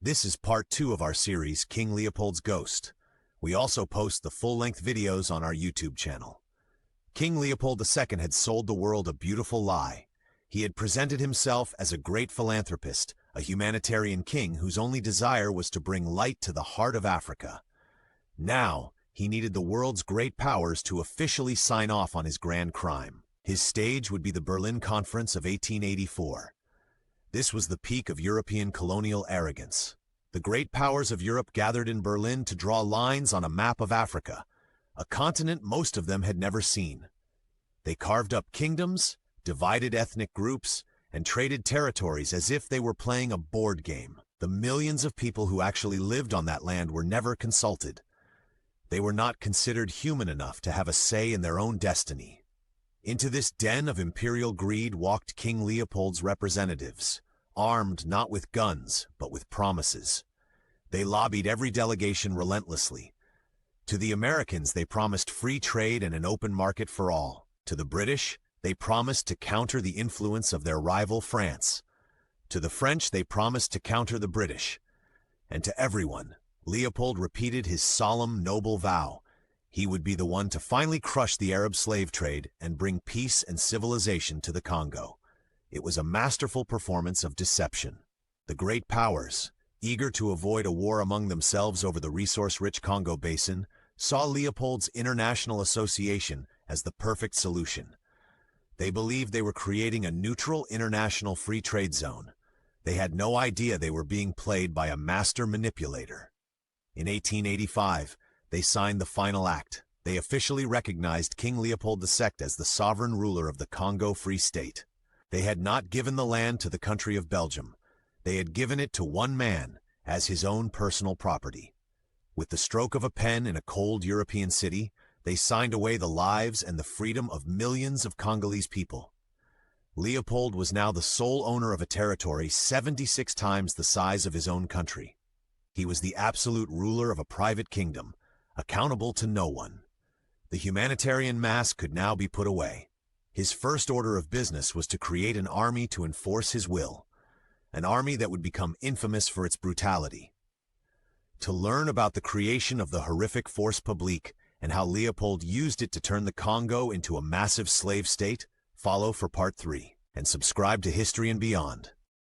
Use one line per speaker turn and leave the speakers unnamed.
This is part 2 of our series, King Leopold's Ghost. We also post the full-length videos on our YouTube channel. King Leopold II had sold the world a beautiful lie. He had presented himself as a great philanthropist, a humanitarian king whose only desire was to bring light to the heart of Africa. Now, he needed the world's great powers to officially sign off on his grand crime. His stage would be the Berlin Conference of 1884. This was the peak of European colonial arrogance. The great powers of Europe gathered in Berlin to draw lines on a map of Africa, a continent most of them had never seen. They carved up kingdoms, divided ethnic groups, and traded territories as if they were playing a board game. The millions of people who actually lived on that land were never consulted. They were not considered human enough to have a say in their own destiny. Into this den of imperial greed walked King Leopold's representatives, armed not with guns, but with promises. They lobbied every delegation relentlessly. To the Americans, they promised free trade and an open market for all. To the British, they promised to counter the influence of their rival France. To the French, they promised to counter the British. And to everyone, Leopold repeated his solemn, noble vow. He would be the one to finally crush the Arab slave trade and bring peace and civilization to the Congo. It was a masterful performance of deception. The great powers, eager to avoid a war among themselves over the resource-rich Congo basin, saw Leopold's international association as the perfect solution. They believed they were creating a neutral international free trade zone. They had no idea they were being played by a master manipulator. In 1885, they signed the final act. They officially recognized King Leopold II as the sovereign ruler of the Congo Free State. They had not given the land to the country of Belgium. They had given it to one man as his own personal property. With the stroke of a pen in a cold European city, they signed away the lives and the freedom of millions of Congolese people. Leopold was now the sole owner of a territory 76 times the size of his own country. He was the absolute ruler of a private kingdom, accountable to no one. The humanitarian mask could now be put away. His first order of business was to create an army to enforce his will, an army that would become infamous for its brutality. To learn about the creation of the horrific Force Publique and how Leopold used it to turn the Congo into a massive slave state, follow for part 3, and subscribe to History and Beyond.